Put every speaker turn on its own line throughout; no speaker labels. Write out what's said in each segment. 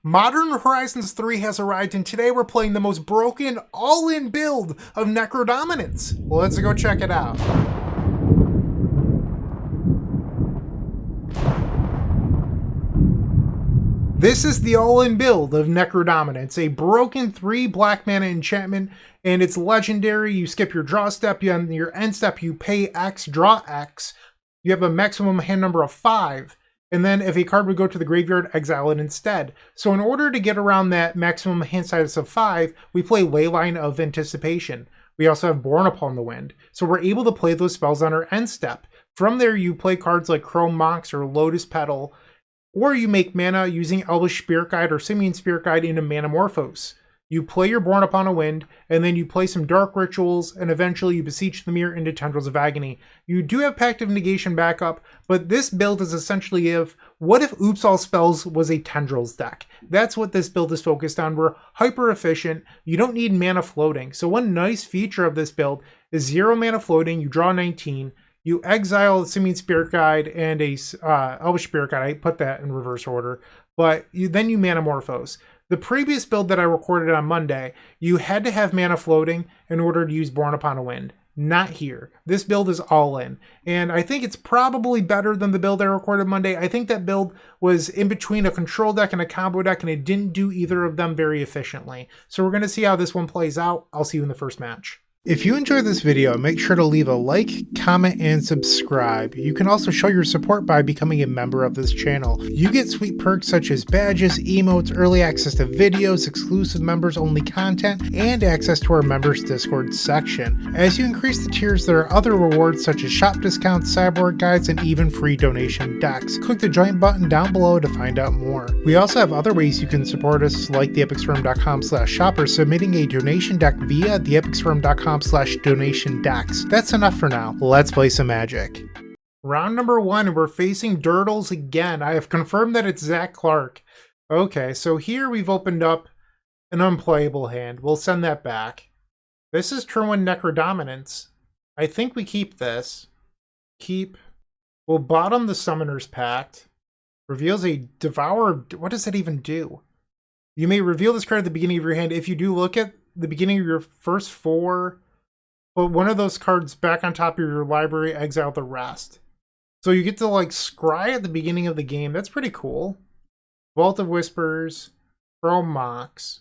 Modern Horizons 3 has arrived, and today we're playing the most broken, all-in build of Necrodominance. Well, let's go check it out. This is the all-in build of Necrodominance, a broken 3 black mana enchantment, and it's legendary. You skip your draw step, on your end step you pay X, draw X. You have a maximum hand number of 5. And then if a card would go to the graveyard, exile it instead. So in order to get around that maximum hand size of 5, we play Leyline of Anticipation. We also have Borne Upon the Wind. So we're able to play those spells on our end step. From there, you play cards like Chrome Mox or Lotus Petal, or you make mana using Elvish Spirit Guide or Simian Spirit Guide into Manamorphose. You play your Borne Upon a Wind, and then you play some Dark Rituals, and eventually you Beseech the Mirror into Tendrils of Agony. You do have Pact of Negation backup, but this build is essentially what if Oops All Spells was a Tendrils deck? That's what this build is focused on. We're hyper efficient. You don't need mana floating. So one nice feature of this build is 0 mana floating. You draw 19. You exile the Simian Spirit Guide and a Elvish Spirit Guide. I put that in reverse order. But then you Manamorphose. The previous build that I recorded on Monday, you had to have mana floating in order to use Borne Upon a Wind. Not here. This build is all in. And I think it's probably better than the build I recorded Monday. I think that build was in between a control deck and a combo deck, and it didn't do either of them very efficiently. So we're going to see how this one plays out. I'll see you in the first match. If you enjoyed this video, make sure to leave a like, comment, and subscribe. You can also show your support by becoming a member of this channel. You get sweet perks such as badges, emotes, early access to videos, exclusive members-only content, and access to our members Discord section. As you increase the tiers, there are other rewards such as shop discounts, sideboard guides, and even free donation decks. Click the join button down below to find out more. We also have other ways you can support us, like theepicstorm.com/shop or submitting a donation deck via theepicstorm.com/donation decks. That's enough for now. Let's play some Magic. Round number 1, we're facing Tendrils again. I have confirmed that it's Zach Clark. Okay, so here we've opened up an unplayable hand. We'll send that back. This is turn 1 Necrodominance. I think we keep this. We'll bottom the Summoner's Pact. Reveals a Devour. What does that even do? You may reveal this card at the beginning of your hand. If you do, look at the beginning of your first 4. Put one of those cards back on top of your library, exile the rest. So you get to like scry at the beginning of the game. That's pretty cool. Vault of Whispers, Chrome Mox.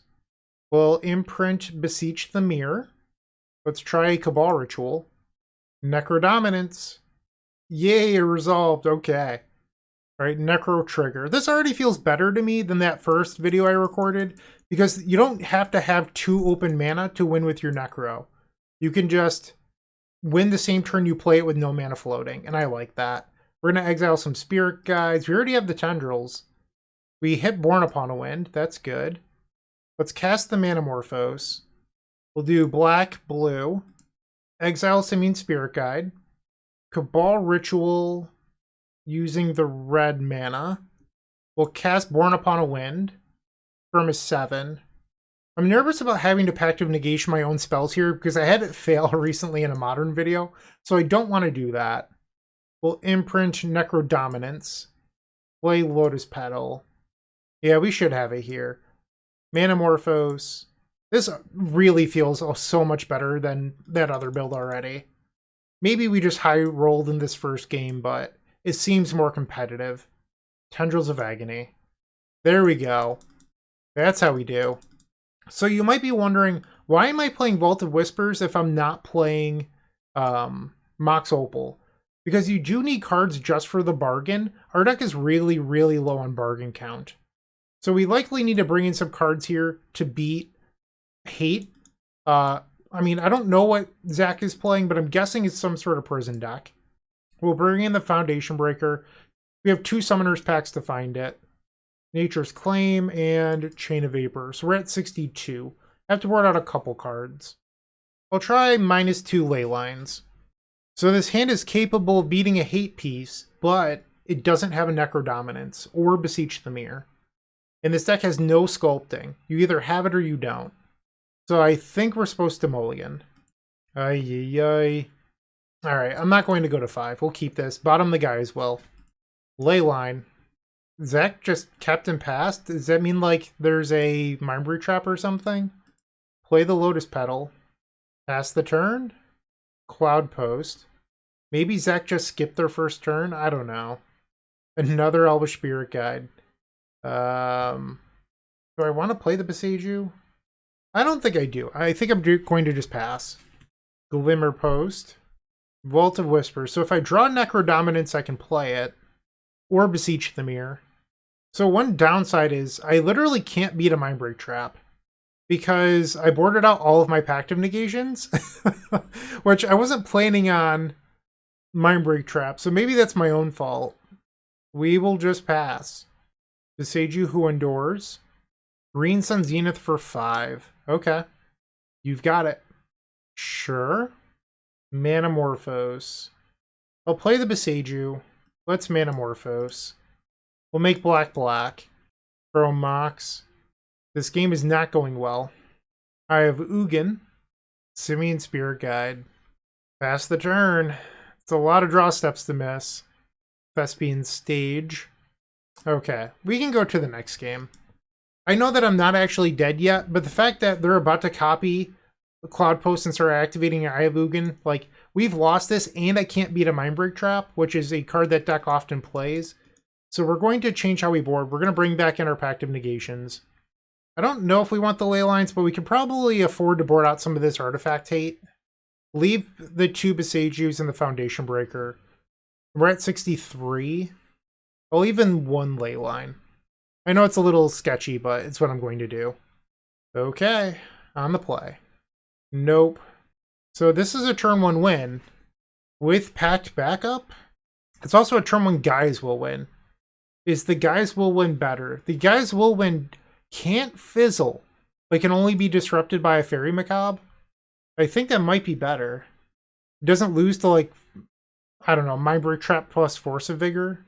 We'll imprint Beseech the Mirror. Let's try Cabal Ritual. Necrodominance. Yay, resolved. Okay. All right, Necro Trigger. This already feels better to me than that first video I recorded, because you don't have to have 2 open mana to win with your Necro. You can just win the same turn you play it with no mana floating, and I like that. We're going to exile some Spirit Guides. We already have the Tendrils. We hit Borne Upon a Wind. That's good. Let's cast the Manamorphose. We'll do black, blue. Exile Simian Spirit Guide. Cabal Ritual using the red mana. We'll cast Borne Upon a Wind. Firm is 7. I'm nervous about having to Pact of Negation my own spells here because I had it fail recently in a modern video, so I don't want to do that. We'll imprint Necrodominance. Play Lotus Petal. Yeah, we should have it here. Manamorphose. This really feels so much better than that other build already. Maybe we just high rolled in this first game, but it seems more competitive. Tendrils of Agony. There we go. That's how we do. So you might be wondering, why am I playing Vault of Whispers if I'm not playing Mox Opal? Because you do need cards just for the bargain. Our deck is really, really low on bargain count. So we likely need to bring in some cards here to beat Hate. I mean, I don't know what Zach is playing, but I'm guessing it's some sort of prison deck. We'll bring in the Foundation Breaker. We have 2 Summoner's Packs to find it. Nature's Claim and Chain of Vapor. So we're at 62. I have to board out a couple cards. I'll try -2 Leylines. So this hand is capable of beating a Hate piece, but it doesn't have a Necrodominance or Beseech the Mirror. And this deck has no sculpting. You either have it or you don't. So I think we're supposed to mulligan. Ay. Alright, I'm not going to go to 5. We'll keep this. Bottom the guy as well. Leyline. Zach just kept and passed? Does that mean like there's a Mindbrew Trap or something? Play the Lotus Petal. Pass the turn? Cloud Post. Maybe Zach just skipped their first turn? I don't know. Another Elvish Spirit Guide. Do I want to play the Boseiju? I don't think I do. I think I'm going to just pass. Glimmer Post. Vault of Whispers. So if I draw Necrodominance, I can play it. Or Beseech the Mirror. So one downside is I literally can't beat a Mindbreak Trap. Because I boarded out all of my Pact of Negations. Which I wasn't planning on Mindbreak Trap. So maybe that's my own fault. We will just pass. Boseiju Who Endures. Green Sun Zenith for 5. Okay. You've got it. Sure. Manamorphose. I'll play the Boseiju. Let's Manamorphose. We'll make black. Chrome Mox. This game is not going well. I have Ugin. Simian Spirit Guide. Pass the turn. It's a lot of draw steps to miss. Thespian Stage. Okay, we can go to the next game. I know that I'm not actually dead yet, but the fact that they're about to copy the Cloud Post and start activating Eye of Ugin, like, we've lost this and I can't beat a Mindbreak Trap, which is a card that deck often plays. So we're going to change how we board. We're going to bring back in our Pact of Negations. I don't know if we want the ley lines, but we can probably afford to board out some of this artifact hate. Leave the 2 Boseijus and the Foundation Breaker. We're at 63. I'll even 1 ley line. I know it's a little sketchy, but it's what I'm going to do. Okay, on the play. Nope. So this is a turn 1 win with Pact backup. It's also a turn 1 Guys Will Win. Is the Guys Will Win better? The Guys Will Win can't fizzle, but can only be disrupted by a Fairy Macabre. I think that might be better. It doesn't lose to, like, I don't know, Mindbreak Trap plus Force of Vigor.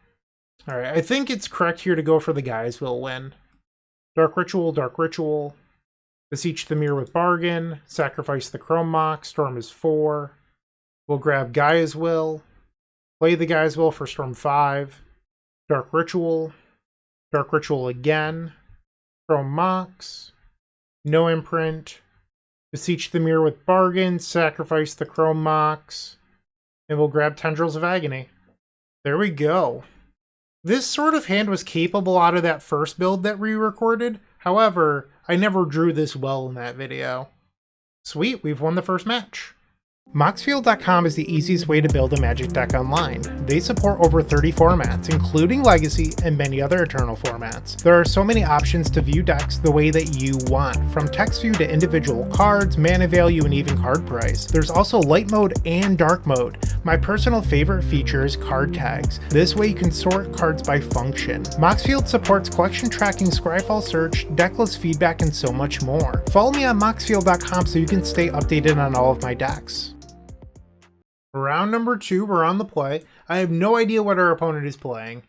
Alright, I think it's correct here to go for the Guys Will Win. Dark Ritual. Beseech the Mirror with Bargain. Sacrifice the Chrome Mox. Storm is 4. We'll grab Gaia's Will. Play the Gaia's Will for Storm 5. Dark Ritual again. Chrome Mox. No Imprint. Beseech the Mirror with Bargain. Sacrifice the Chrome Mox. And we'll grab Tendrils of Agony. There we go. This sort of hand was capable out of that first build that we recorded. However, I never drew this well in that video. Sweet, we've won the first match. Moxfield.com is the easiest way to build a Magic deck online. They support over 30 formats, including Legacy and many other Eternal formats. There are so many options to view decks the way that you want, from text view to individual cards, mana value, and even card price. There's also light mode and dark mode. My personal favorite feature is card tags. This way you can sort cards by function. Moxfield supports collection tracking, Scryfall search, decklist feedback, and so much more. Follow me on Moxfield.com so you can stay updated on all of my decks. Round number 2, we're on the play. I have no idea what our opponent is playing.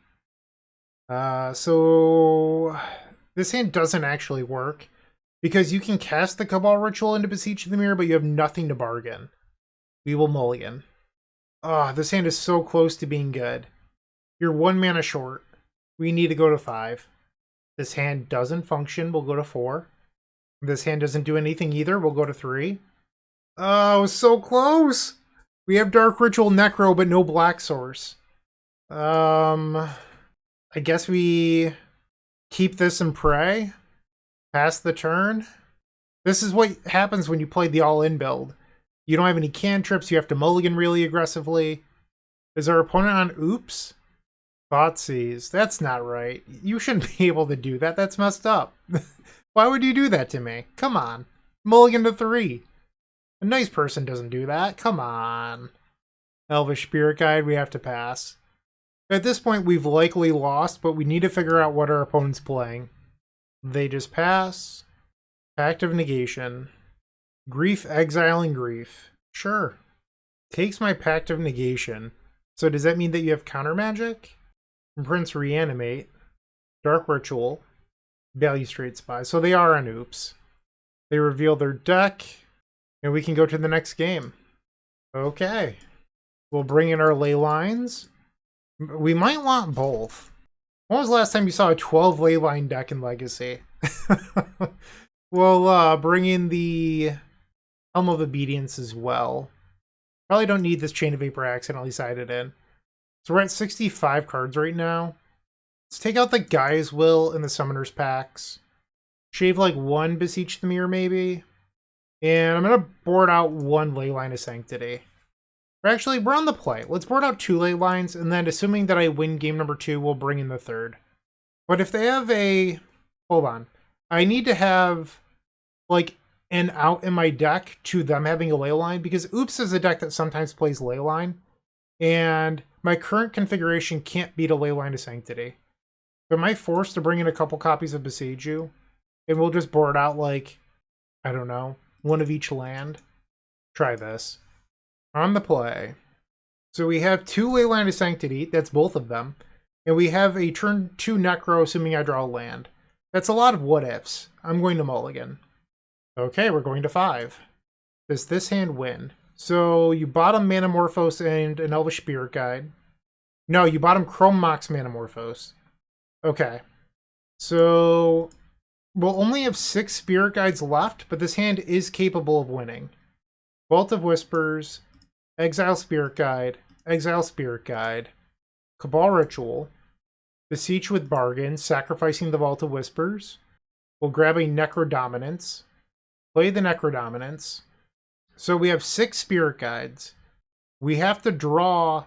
So this hand doesn't actually work because you can cast the Cabal Ritual into Beseech the Mirror, but you have nothing to bargain. We will mulligan. This hand is so close to being good. You're 1 mana short. We need to go to 5. This hand doesn't function. We'll go to 4. This hand doesn't do anything either. We'll go to 3. Oh, so close! We have Dark Ritual Necro, but no black source. I guess we keep this and pray. Pass the turn. This is what happens when you play the all-in build. You don't have any cantrips, you have to mulligan really aggressively. Is our opponent on Oops? Thoughtseize. That's not right. You shouldn't be able to do that. That's messed up. Why would you do that to me? Come on. Mulligan to 3. A nice person doesn't do that. Come on. Elvish Spirit Guide, we have to pass. At this point, we've likely lost, but we need to figure out what our opponent's playing. They just pass. Pact of Negation. Grief, Exiling Grief. Sure. Takes my Pact of Negation. So does that mean that you have counter magic? Prince Reanimate. Dark Ritual. Balustrade Spy. So they are on Oops. They reveal their deck. And we can go to the next game. Okay. We'll bring in our ley lines. We might want both. When was the last time you saw a 12 Leyline deck in Legacy? We'll bring in the Helm of Obedience as well. Probably don't need this Chain of Vapor accidentally sided in. So we're at 65 cards right now. Let's take out the Gaia's Will and the Summoner's Packs. Shave like one Beseech the Mirror maybe. And I'm going to board out one Leyline of Sanctity. Or actually, we're on the play. Let's board out 2 Leylines, and then assuming that I win game number 2, we'll bring in the 3rd. But if they have a... Hold on. I need to have, like, an out in my deck to them having a Leyline, because Oops is a deck that sometimes plays Leyline, and my current configuration can't beat a Leyline of Sanctity. So am I forced to bring in a couple copies of Boseiju? And we'll just board out, like, I don't know, one of each land? Try this. On the play. So we have 2 Leyline of Sanctity, that's both of them. And we have a turn 2 Necro, assuming I draw a land. That's a lot of what-ifs. I'm going to mulligan. Okay, we're going to 5. Does this hand win? So you bottom Manamorphose and an Elvish Spirit Guide. No, you bottom Chrome Mox Manamorphose. Okay. So we'll only have 6 Spirit Guides left, but this hand is capable of winning. Vault of Whispers, Exile Spirit Guide, Cabal Ritual, Beseech with Bargain, sacrificing the Vault of Whispers. We'll grab a Necrodominance, play the Necrodominance. So we have 6 Spirit Guides. We have to draw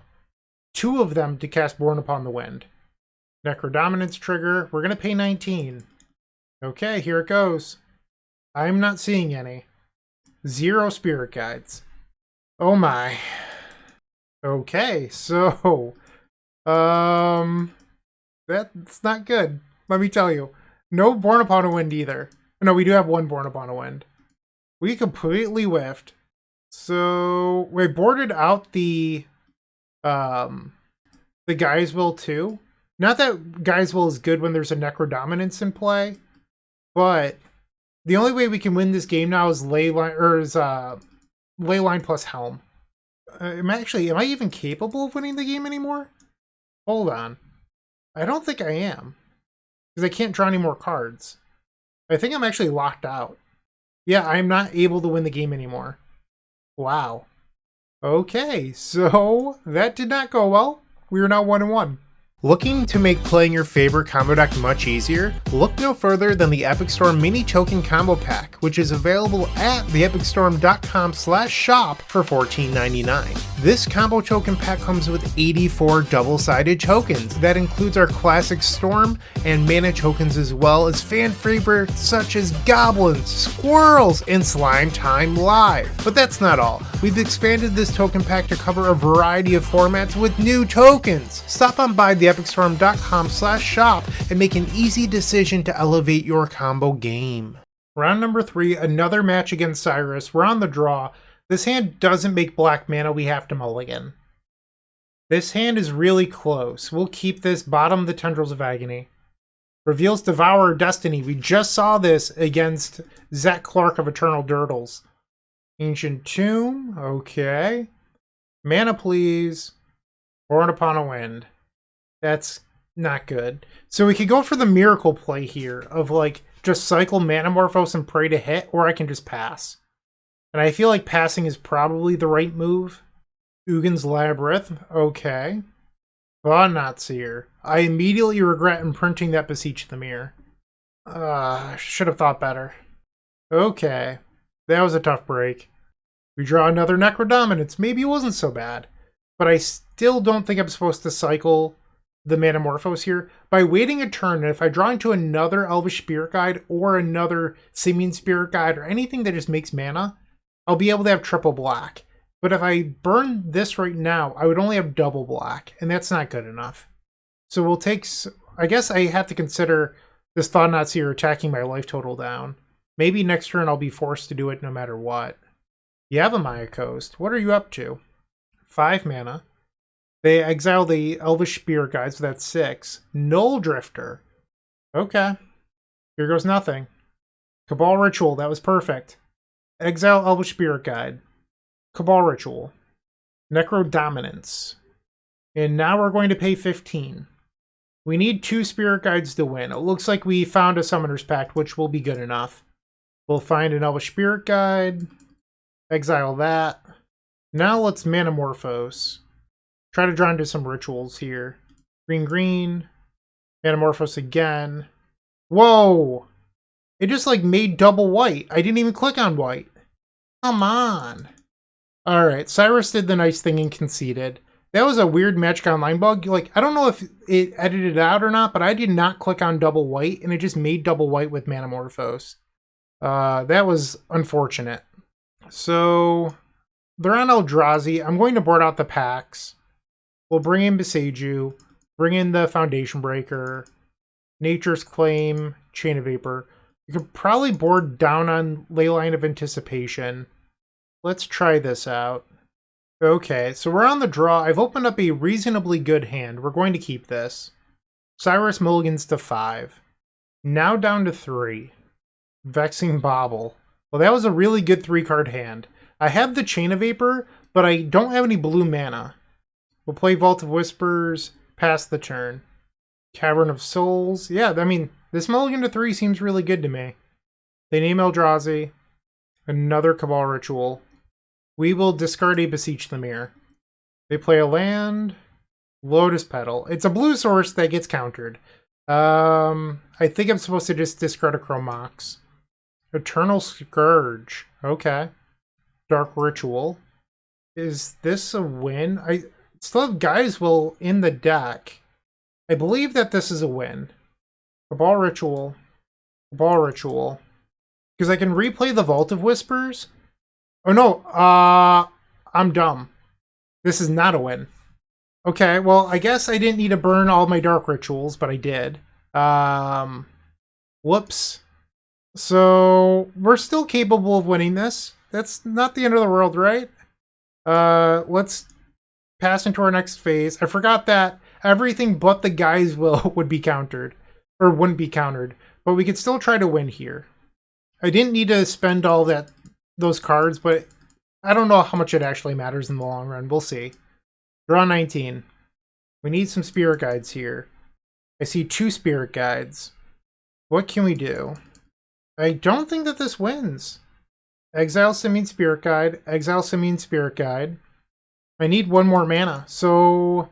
2 of them to cast Borne Upon the Wind. Necrodominance trigger, we're going to pay 19. Okay, here it goes. I'm not seeing any. 0 Spirit Guides. Oh my. Okay, so that's not good. Let me tell you. No Borne Upon a Wind either. No, we do have 1 Borne Upon a Wind. We completely whiffed. So we boarded out the Gaia's Will too. Not that Gaia's Will is good when there's a Necrodominance in play, but the only way we can win this game now is Leyline plus Helm. Am I even capable of winning the game anymore? Hold on. I don't think I am. Because I can't draw any more cards. I think I'm actually locked out. Yeah, I'm not able to win the game anymore. Wow. Okay, so that did not go well. We are now 1-1. Looking to make playing your favorite combo deck much easier? Look no further than the Epic Storm Mini Token Combo Pack, which is available at theepicstorm.com/shop for $14.99. This combo token pack comes with 84 double-sided tokens. That includes our classic Storm and Mana tokens, as well as fan favorites such as Goblins, Squirrels, and Slime Time Live. But that's not all. We've expanded this token pack to cover a variety of formats with new tokens. Stop on by theepicstorm.com/shop and make an easy decision to elevate your combo game. Round number 3, another match against Cyrus. We're on the draw. This hand doesn't make black mana, we have to mulligan. This hand is really close. We'll keep this, bottom the Tendrils of Agony. Reveals Devourer Destiny. We just saw this against Zach Clark of Eternal Durdles. Ancient Tomb, okay. Mana Please. Borne Upon a Wind. That's not good. So we could go for the miracle play here of like just cycle Manamorphose and pray to hit, or I can just pass. And I feel like passing is probably the right move. Ugin's Labyrinth, okay. Thought-Not-Seer. I immediately regret imprinting that Beseech the Mirror. Should have thought better. Okay. That was a tough break. We draw another Necrodominance. Maybe it wasn't so bad. But I still don't think I'm supposed to cycle the Manamorphose here. By waiting a turn, and if I draw into another Elvish Spirit Guide or another Simian Spirit Guide or anything that just makes mana, I'll be able to have triple black. But if I burn this right now, I would only have double black, and that's not good enough. So we'll take... I guess I have to consider this Thought-Not-Seer attacking my life total down. Maybe next turn I'll be forced to do it no matter what. Yavimaya Coast, what are you up to? 5 mana. They exile the Elvish Spirit Guide, so that's 6. Null Drifter. Okay. Here goes nothing. Cabal Ritual, that was perfect. Exile Elvish Spirit Guide. Cabal Ritual. Necrodominance. And now we're going to pay 15. We need 2 Spirit Guides to win. It looks like we found a Summoner's Pact, which will be good enough. We'll find an Elvish Spirit Guide. Exile that. Now let's Manamorphose. Try to draw into some rituals here. Green, green. Manamorphose again. Whoa! It just like made double white. I didn't even click on white. Come on. Alright, Cyrus did the nice thing and conceded. That was a weird Magic Online bug. Like, I don't know if it edited it out or not, but I did not click on double white, and it just made double white with Manamorphose. That was unfortunate. So, they're on Eldrazi. I'm going to board out the packs. We'll bring in Boseiju, bring in the Foundation Breaker, Nature's Claim, Chain of Vapor. You could probably board down on Leyline of Anticipation. Let's try this out. Okay, so we're on the draw. I've opened up a reasonably good hand. We're going to keep this. Cyrus mulligans to 5. Now down to 3. Vexing Bauble. Well, that was a really good 3-card hand. I have the Chain of Vapor, but I don't have any blue mana. We'll play Vault of Whispers, pass the turn. Cavern of Souls. Yeah, I mean, this mulligan to 3 seems really good to me. They name Eldrazi. Another Cabal Ritual. We will discard a Beseech the Mirror. They play a land. Lotus Petal. It's a blue source that gets countered. I think I'm supposed to just discard a Chrome Mox. Eternal Scourge. Okay. Dark Ritual. Is this a win? I still have Geiswill in the deck. I believe that this is a win. Cabal Ritual. Cabal Ritual. Because I can replay the Vault of Whispers. Oh no, I'm dumb. This is not a win. Okay, well, I guess I didn't need to burn all my Dark Rituals, but I did. Whoops. So, we're still capable of winning this. That's not the end of the world, right? Let's pass into our next phase. I forgot that everything but the Geiswill would be countered. Or wouldn't be countered. But we could still try to win here. I didn't need to spend all those cards, but I don't know how much it actually matters in the long run. We'll see. Draw 19. We need some Spirit Guides here. I see 2 Spirit Guides. What can we do? I don't think that this wins. Exile Simian Spirit Guide. Exile Simian Spirit Guide. I need 1 more mana. So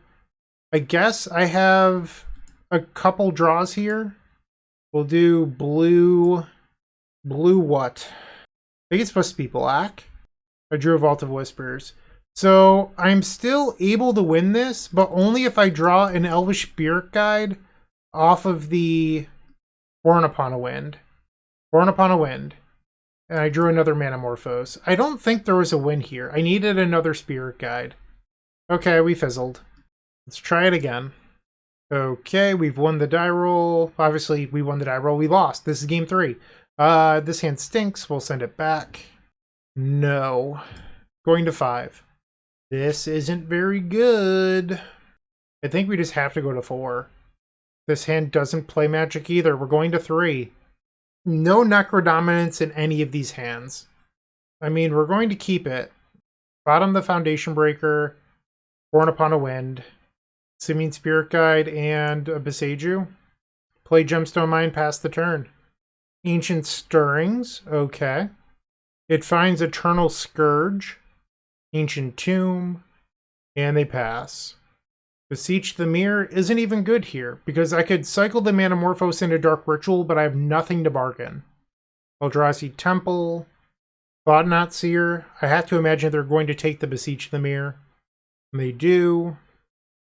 I guess I have a couple draws here. We'll do blue. Blue what? I think it's supposed to be black. I drew a Vault of Whispers. So I'm still able to win this, but only if I draw an Elvish Spirit Guide off of the Borne Upon a Wind. Borne Upon a Wind. And I drew another Manamorphose. I don't think there was a win here. I needed another Spirit Guide. Okay, we fizzled. Let's try it again. Okay, we've won the die roll. Obviously, we won the die roll. We lost. This is game 3. This hand stinks. We'll send it back. No. Going to 5. This isn't very good. I think we just have to go to 4. This hand doesn't play Magic either. We're going to 3. No Necrodominance in any of these hands. I mean, we're going to keep it. Bottom the Foundation Breaker. Borne Upon a Wind. Simian Spirit Guide and a Boseiju. Play Gemstone Mine, pass the turn. Ancient Stirrings, okay. It finds Eternal Scourge, Ancient Tomb, and they pass. Beseech the Mirror isn't even good here, because I could cycle the Manamorphose into Dark Ritual, but I have nothing to bargain. Eldrazi Temple, Thought-Knot Seer. I have to imagine they're going to take the Beseech the Mirror. And they do.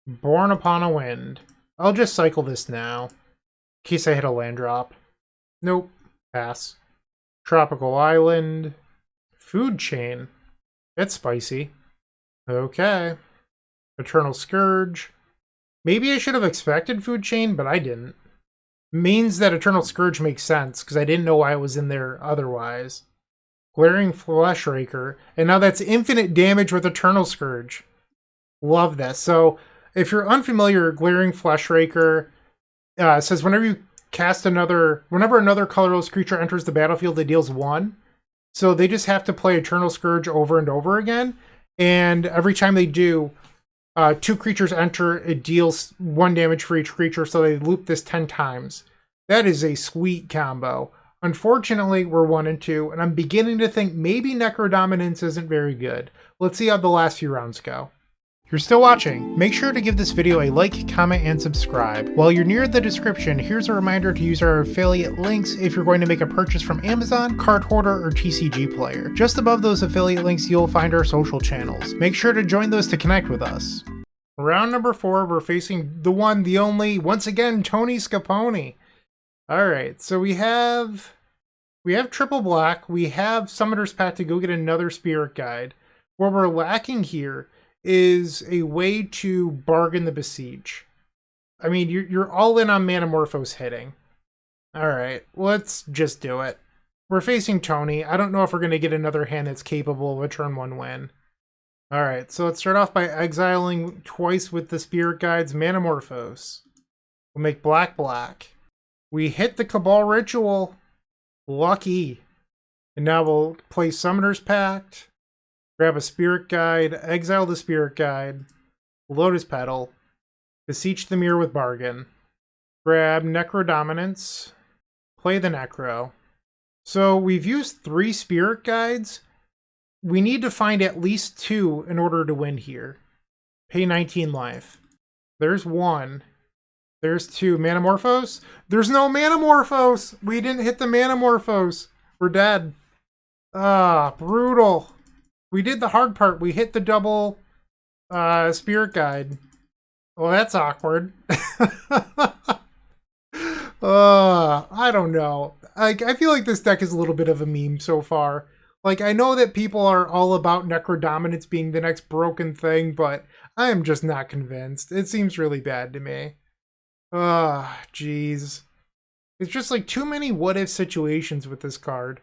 Borne Upon a Wind. I'll just cycle this now, in case I hit a land drop. Nope. Pass. Tropical Island. Food Chain. That's spicy. Okay. Eternal Scourge. Maybe I should have expected Food Chain, but I didn't. Means that Eternal Scourge makes sense, because I didn't know why it was in there otherwise. Glaring Fleshraker. And now that's infinite damage with Eternal Scourge. Love this. So, if you're unfamiliar, Glaring Fleshraker says whenever you cast whenever another colorless creature enters the battlefield, it deals 1. So they just have to play Eternal Scourge over and over again. And every time they do, 2 creatures enter, it deals 1 damage for each creature, so they loop this 10 times. That is a sweet combo. Unfortunately, we're 1 and 2, and I'm beginning to think maybe Necrodominance isn't very good. Let's see how the last few rounds go. If you're still watching, make sure to give this video a like, comment, and subscribe. While you're near the description, here's a reminder to use our affiliate links if you're going to make a purchase from Amazon, Card Hoarder, or TCG Player. Just above those affiliate links, you'll find our social channels. Make sure to join those to connect with us. Round number 4, we're facing the one, the only, once again, Tony Scapone. Alright, so we have triple black, we have Summoner's Pact to go get another Spirit Guide. What we're lacking here is a way to bargain the Beseech. I mean, you're all in on Manamorphose hitting. Alright, let's just do it. We're facing Tony. I don't know if we're going to get another hand that's capable of a turn 1 win. Alright, so let's start off by exiling twice with the Spirit Guides Manamorphose. We'll make black black. We hit the Cabal Ritual. Lucky. And now we'll play Summoner's Pact. Grab a Spirit Guide, exile the Spirit Guide, Lotus Petal, Beseech the Mirror with Bargain, grab Necrodominance, play the Necro. So we've used 3 Spirit Guides. We need to find at least 2 in order to win here. Pay 19 life. There's 1. There's 2. Manamorphose? There's no Manamorphose! We didn't hit the Manamorphose. We're dead. Ah, brutal. We did the hard part. We hit the double Spirit Guide. Well, that's awkward. I don't know. I feel like this deck is a little bit of a meme so far. Like, I know that people are all about Necrodominance being the next broken thing, but I am just not convinced. It seems really bad to me. Jeez. It's just like too many what-if situations with this card.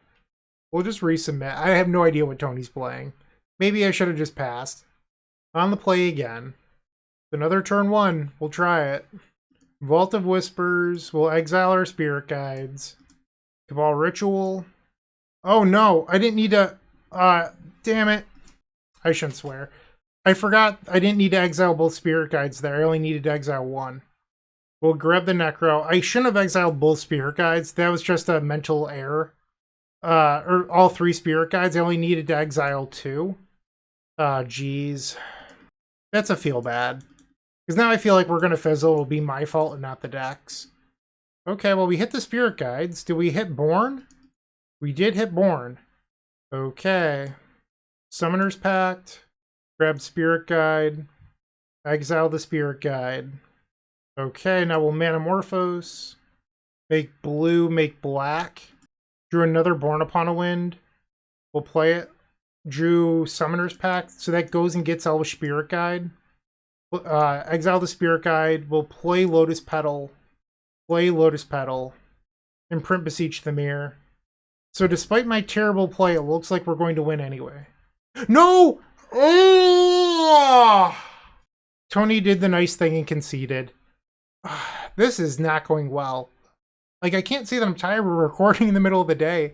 We'll just resubmit. I have no idea what Tony's playing. Maybe I should have just passed. On the play again. Another turn 1. We'll try it. Vault of Whispers. We'll exile our Spirit Guides. Cabal Ritual. Oh no, I didn't need to... damn it. I shouldn't swear. I forgot I didn't need to exile both Spirit Guides there. I only needed to exile 1. We'll grab the Necro. I shouldn't have exiled both Spirit Guides. That was just a mental error. Or all 3 Spirit Guides. I only needed to exile 2. Jeez. That's a feel bad. Because now I feel like we're going to fizzle. It'll be my fault and not the deck's. Okay, well, we hit the Spirit Guides. Did we hit Borne? We did hit Borne. Okay. Summoner's Pact. Grab Spirit Guide. Exile the Spirit Guide. Okay, now we'll Manamorphose. Make blue, make black. Drew another Borne Upon a Wind. We'll play it. Drew Summoner's Pact, so that goes and gets Elvish Spirit Guide. Exile the Spirit Guide. We'll play Lotus Petal. Play Lotus Petal. Imprint Beseech the Mirror. So despite my terrible play, it looks like we're going to win anyway. No! Oh! Tony did the nice thing and conceded. This is not going well. Like, I can't say that I'm tired. We're recording in the middle of the day.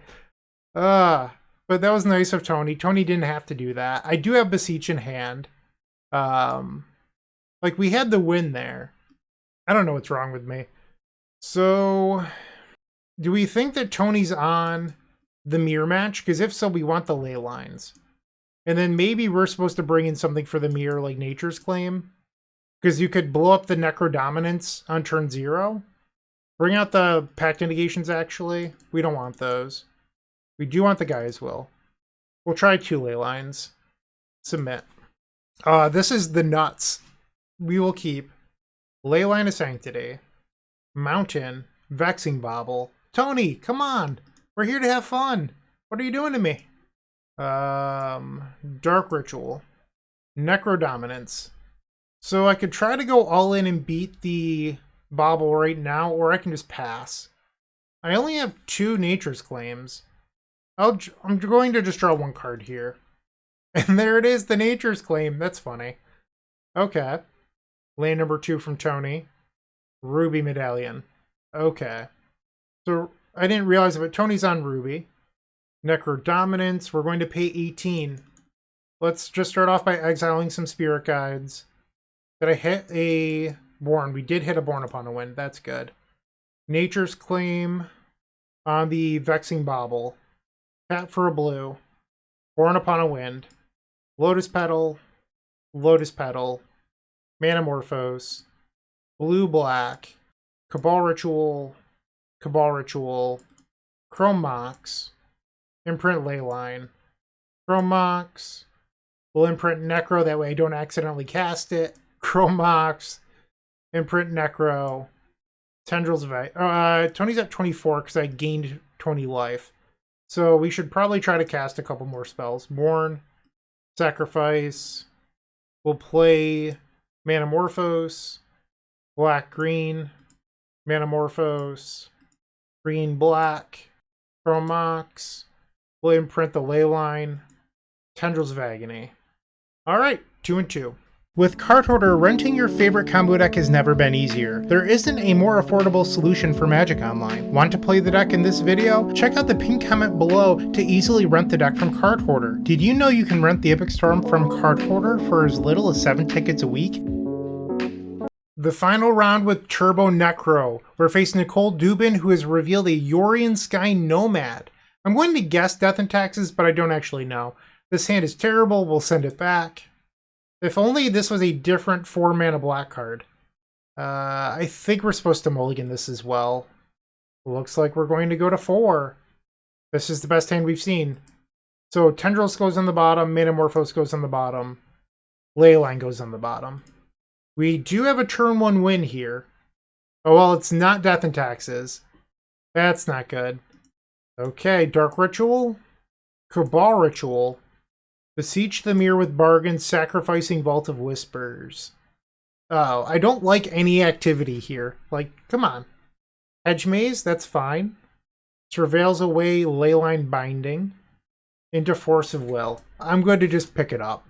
But that was nice of Tony. Tony didn't have to do that. I do have Beseech in hand. Like, we had the win there. I don't know what's wrong with me. So, do we think that Tony's on the mirror match? Because if so, we want the ley lines. And then maybe we're supposed to bring in something for the mirror, like Nature's Claim. Because you could blow up the Necrodominance on turn 0. Bring out the Pact of Negations, actually. We don't want those. We do want the Gaia's Will. We'll try 2 ley lines. Submit. This is the nuts. We will keep Leyline of Sanctity. Mountain. Vexing Bauble. Tony, come on! We're here to have fun! What are you doing to me? Dark Ritual. Necrodominance. So I could try to go all in and beat the Bauble right now, or I can just pass. I only have 2 Nature's Claims. I'm going to just draw 1 card here. And there it is, the Nature's Claim. That's funny. Okay. Land number 2 from Tony. Ruby Medallion. Okay. So I didn't realize it, but Tony's on Ruby. Necrodominance. We're going to pay 18. Let's just start off by exiling some Spirit Guides. Did I hit a Borne? We did hit a Borne Upon a Wind. That's good. Nature's Claim on the Vexing Bauble. Tap for a blue. Borne Upon a Wind. Lotus Petal. Lotus Petal. Manamorphose. Blue-black. Cabal Ritual. Cabal Ritual. Chrome Mox. Imprint Leyline. Chrome Mox. We'll imprint Necro, that way I don't accidentally cast it. Chrome Mox. Imprint Necro. Tendrils of Agony. Tony's at 24 because I gained 20 life. So we should probably try to cast a couple more spells. Borne. Sacrifice. We'll play Manamorphose. Black-green. Manamorphose. Green-black. Chrome Mox. We'll imprint the Leyline. Tendrils of Agony. Alright, 2 and 2. With Card Hoarder, renting your favorite combo deck has never been easier. There isn't a more affordable solution for Magic Online. Want to play the deck in this video? Check out the pinned comment below to easily rent the deck from Card Hoarder. Did you know you can rent the Epic Storm from Card Hoarder for as little as 7 tickets a week? The final round with Turbo Necro. We're facing Nicole Dubin, who has revealed a Yorion Sky Nomad. I'm going to guess Death and Taxes, but I don't actually know. This hand is terrible, we'll send it back. If only this was a different 4-mana black card. I think we're supposed to mulligan this as well. Looks like we're going to go to 4. This is the best hand we've seen. So Tendrils goes on the bottom, Manamorphose goes on the bottom, Leyline goes on the bottom. We do have a turn 1 win here. Oh, well, it's not Death and Taxes. That's not good. Okay, Dark Ritual, Cabal Ritual, Beseech the Mirror with Bargain, sacrificing Vault of Whispers. Oh, I don't like any activity here. Like, come on. Hedge Maze, that's fine. Travails away Leyline Binding into Force of Will. I'm going to just pick it up.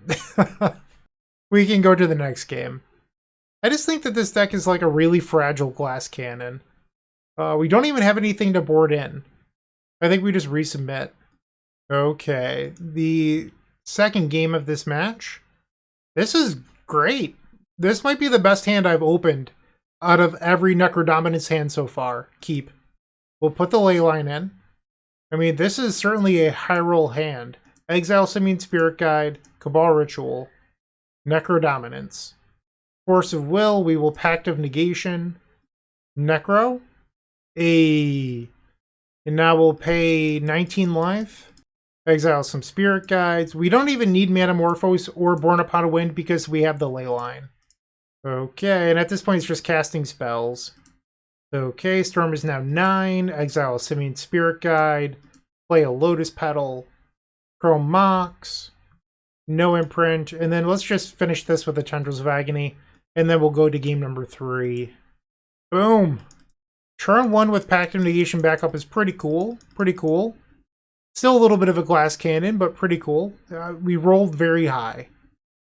We can go to the next game. I just think that this deck is like a really fragile glass cannon. We don't even have anything to board in. I think we just resubmit. Okay, the second game of this match. This is great. This might be the best hand I've opened out of every Necrodominance hand so far. Keep. We'll put the Leyline in. I mean, this is certainly a high roll hand. Exile Simian Spirit Guide, Cabal Ritual, Necrodominance. Force of Will, we will Pact of Negation, Necro. And now we'll pay 19 life. Exile some Spirit Guides. We don't even need Manamorphose or Borne Upon a Wind because we have the Leyline. Okay, and at this point it's just casting spells. Okay, Storm is now 9. Exile a Simian Spirit Guide. Play a Lotus Petal. Chrome Mox. No imprint. And then let's just finish this with the Tendrils of Agony. And then we'll go to game number 3. Boom! Turn 1 with Pact of Negation backup is pretty cool. Pretty cool. Still a little bit of a glass cannon, but pretty cool. We rolled very high.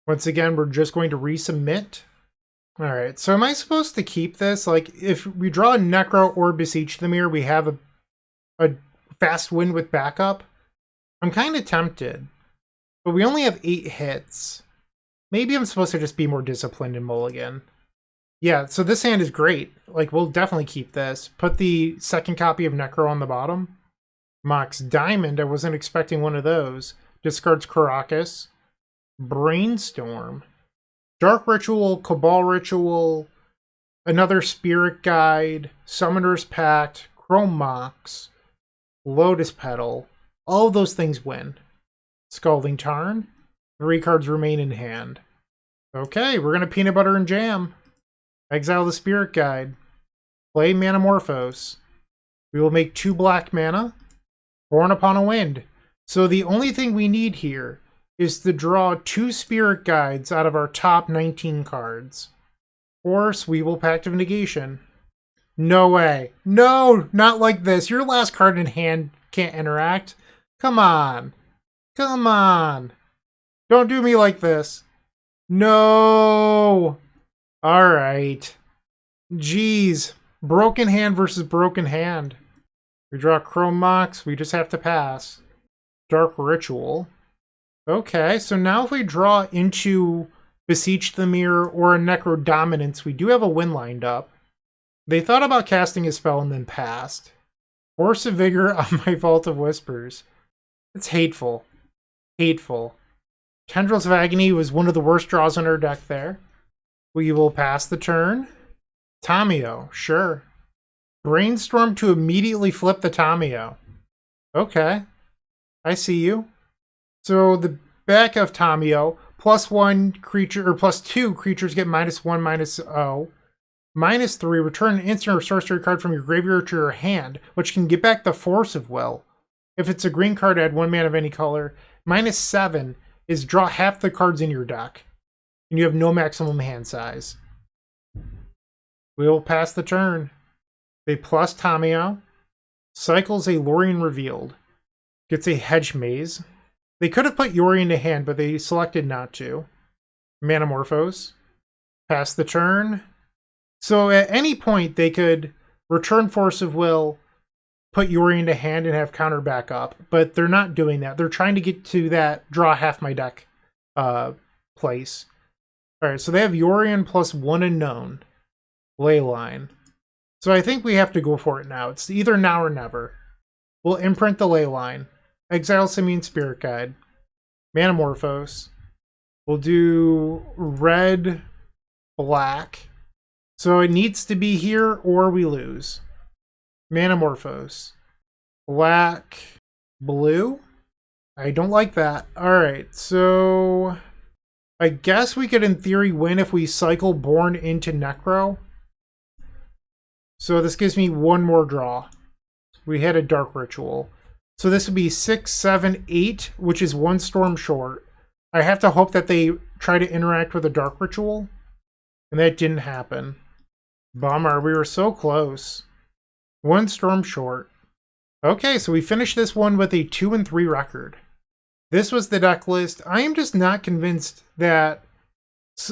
Once again, we're just going to resubmit. Alright, so am I supposed to keep this? Like, if we draw a Necro or Beseech the Mirror, we have a fast win with backup? I'm kind of tempted. But we only have 8 hits. Maybe I'm supposed to just be more disciplined in mulligan. Yeah, so this hand is great. Like, we'll definitely keep this. Put the second copy of Necro on the bottom. Mox Diamond, I wasn't expecting one of those. Discards Caracas. Brainstorm. Dark Ritual, Cabal Ritual, another Spirit Guide, Summoner's Pact, Chrome Mox, Lotus Petal. All of those things win. Scalding Tarn. 3 cards remain in hand. Okay, we're going to peanut butter and jam. Exile the Spirit Guide. Play Manamorphose. We will make 2 black mana. Borne Upon a Wind. So the only thing we need here is to draw 2 Spirit Guides out of our top 19 cards. Of course, we will Pact of Negation. No way. No, not like this. Your last card in hand can't interact. Come on. Come on. Don't do me like this. No. All right. Jeez. Broken hand versus broken hand. We draw Chrome Mox. We just have to pass. Dark Ritual. Okay, so now if we draw into Beseech the Mirror, or a Necrodominance, we do have a win lined up. They thought about casting a spell and then passed. Force of Vigor on my Vault of Whispers. It's hateful. Hateful. Tendrils of Agony was one of the worst draws on our deck there. We will pass the turn. Tamiyo, sure. Brainstorm to immediately flip the Tamiyo. Okay. I see you. So the back of Tamiyo, +1 creature, or +2 creatures get -1/-0. -3, return an instant or sorcery card from your graveyard to your hand, which can get back the Force of Will. If it's a green card, add 1 mana of any color. -7 is draw half the cards in your deck, and you have no maximum hand size. We'll pass the turn. They plus Tamiyo, cycles a Lorien Revealed, gets a Hedge Maze. They could have put Yorion to hand, but they selected not to. Manamorphose, pass the turn. So at any point, they could return Force of Will, put Yorion to hand, and have counter back up. But they're not doing that. They're trying to get to that draw half my deck place. All right, so they have Yorion +1 unknown. Leyline. So I think we have to go for it now. It's either now or never. We'll imprint the Leyline. Exile Simian Spirit Guide. Manamorphose. We'll do red, black. So it needs to be here or we lose. Manamorphose. Black, blue. I don't like that. Alright, so I guess we could in theory win if we cycle Borne into Necro. So this gives me one more draw. We had a Dark Ritual. So this would be 6, 7, 8, which is 1 storm short. I have to hope that they try to interact with a Dark Ritual. And that didn't happen. Bummer, we were so close. 1 storm short. Okay, so we finished this one with a 2-3 record. This was the deck list. I am just not convinced that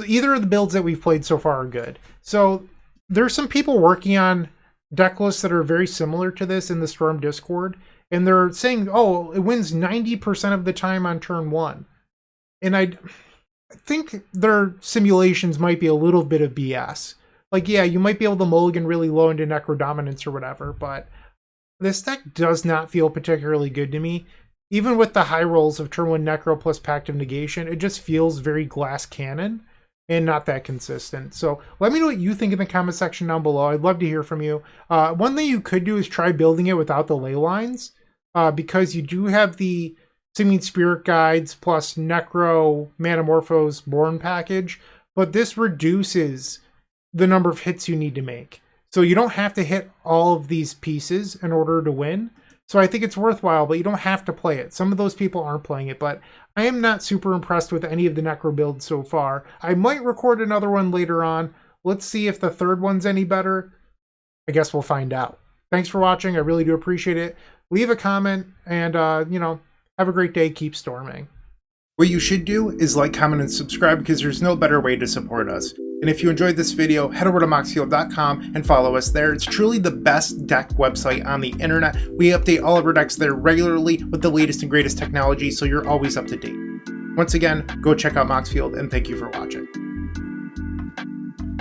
either of the builds that we've played so far are good. So there's some people working on deck lists that are very similar to this in the Storm Discord, and they're saying, oh, it wins 90% of the time on turn 1. And I think their simulations might be a little bit of BS. Like, yeah, you might be able to mulligan really low into Necrodominance or whatever, but this deck does not feel particularly good to me. Even with the high rolls of turn 1 Necro plus Pact of Negation, it just feels very glass cannon and not that consistent. So let me know what you think in the comment section down below. I'd love to hear from you. One thing you could do is try building it without the ley lines, because you do have the Simian Spirit Guides plus Necro Manamorphose Borne package, but this reduces the number of hits you need to make. So you don't have to hit all of these pieces in order to win. So I think it's worthwhile, but you don't have to play it. Some of those people aren't playing it, but I am not super impressed with any of the Necro builds so far. I might record another one later on. Let's see if the third one's any better. I guess we'll find out. Thanks for watching. I really do appreciate it. Leave a comment and, have a great day. Keep storming. What you should do is like, comment, and subscribe because there's no better way to support us. And if you enjoyed this video, head over to moxfield.com and follow us there. It's truly the best deck website on the internet. We update all of our decks there regularly with the latest and greatest technology, so you're always up to date. Once again, go check out Moxfield, and thank you for watching.